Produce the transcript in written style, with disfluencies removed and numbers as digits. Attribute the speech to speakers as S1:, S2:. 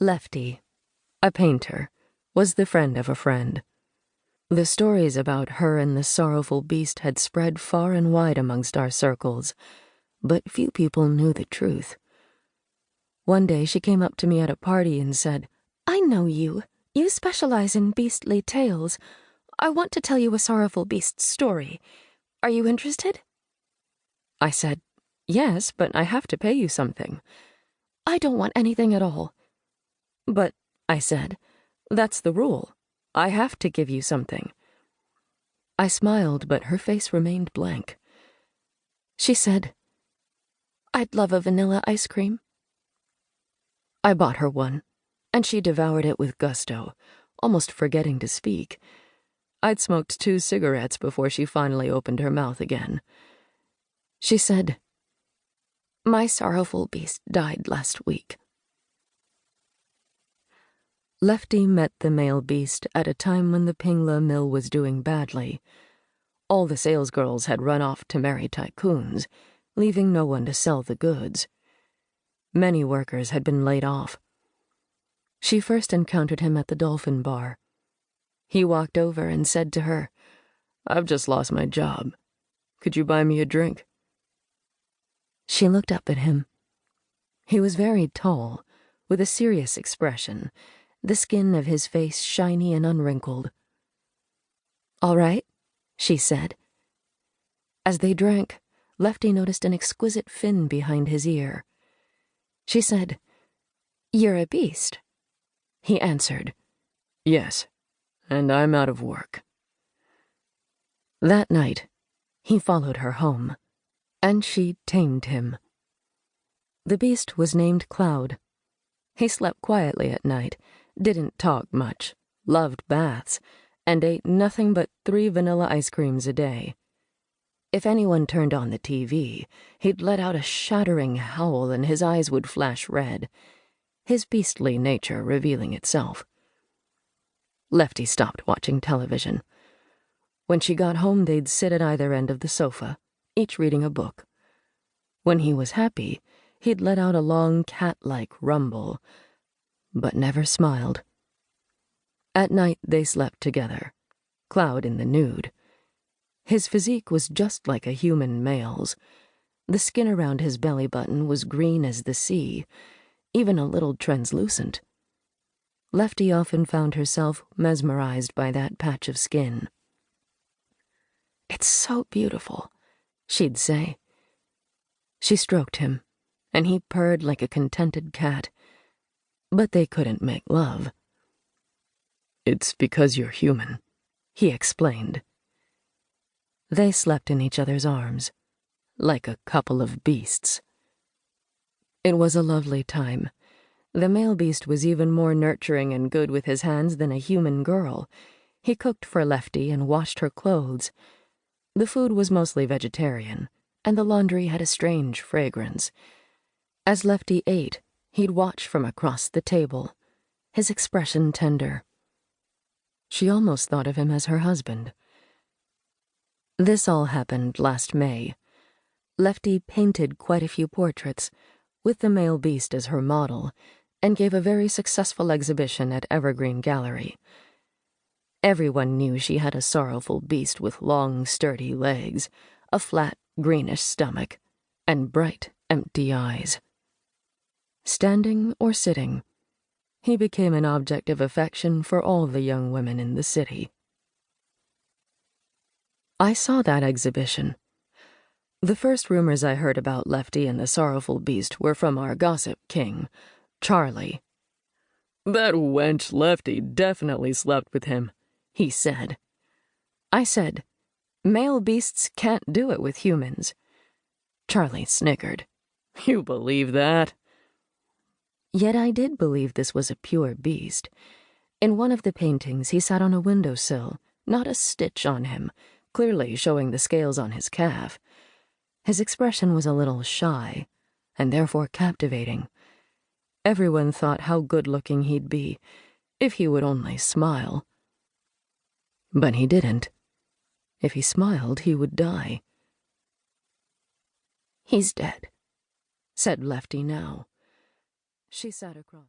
S1: Lefty, a painter, was the friend of a friend. The stories about her and the sorrowful beast had spread far and wide amongst our circles, but few people knew the truth. One day she came up to me at a party and said, "I know you. You specialize in beastly tales. I want to tell you a sorrowful beast story. Are you interested?" I said, "Yes, but I have to pay you something." "I don't want anything at all." "But," I said, "that's the rule. I have to give you something." I smiled, but her face remained blank. She said, "I'd love a vanilla ice cream." I bought her one, and she devoured it with gusto, almost forgetting to speak. I'd smoked 2 cigarettes before she finally opened her mouth again. She said, "My sorrowful beast died last week." Lefty met the male beast at a time when the Pingla mill was doing badly. All the salesgirls had run off to marry tycoons, leaving no one to sell the goods. Many workers had been laid off. She first encountered him at the Dolphin Bar. He walked over and said to her, "I've just lost my job. Could you buy me a drink?" She looked up at him. He was very tall, with a serious expression, the skin of his face shiny and unwrinkled. "All right," she said. As they drank, Lefty noticed an exquisite fin behind his ear. She said, "You're a beast." He answered, "Yes, and I'm out of work." That night, he followed her home, and she tamed him. The beast was named Cloud. He slept quietly at night, didn't talk much, loved baths, and ate nothing but 3 vanilla ice creams a day. If anyone turned on the TV, he'd let out a shattering howl and his eyes would flash red, his beastly nature revealing itself. Lefty stopped watching television. When she got home, they'd sit at either end of the sofa, each reading a book. When he was happy, he'd let out a long cat-like rumble, but never smiled. At night, they slept together, Cloud in the nude. His physique was just like a human male's. The skin around his belly button was green as the sea, even a little translucent. Lefty often found herself mesmerized by that patch of skin. "It's so beautiful," she'd say. She stroked him, and he purred like a contented cat, but they couldn't make love. "It's because you're human," he explained. They slept in each other's arms, like a couple of beasts. It was a lovely time. The male beast was even more nurturing and good with his hands than a human girl. He cooked for Lefty and washed her clothes. The food was mostly vegetarian, and the laundry had a strange fragrance. As Lefty ate, he'd watch from across the table, his expression tender. She almost thought of him as her husband. This all happened last May. Lefty painted quite a few portraits, with the male beast as her model, and gave a very successful exhibition at Evergreen Gallery. Everyone knew she had a sorrowful beast with long, sturdy legs, a flat, greenish stomach, and bright, empty eyes. Standing or sitting, he became an object of affection for all the young women in the city. I saw that exhibition. The first rumors I heard about Lefty and the sorrowful beast were from our gossip king, Charlie. "That wench Lefty definitely slept with him," he said. I said, "Male beasts can't do it with humans." Charlie snickered. "You believe that?" Yet I did believe this was a pure beast. In one of the paintings, he sat on a windowsill, not a stitch on him, clearly showing the scales on his calf. His expression was a little shy, and therefore captivating. Everyone thought how good-looking he'd be, if he would only smile. But he didn't. If he smiled, he would die. "He's dead," said Lefty now. She sat across.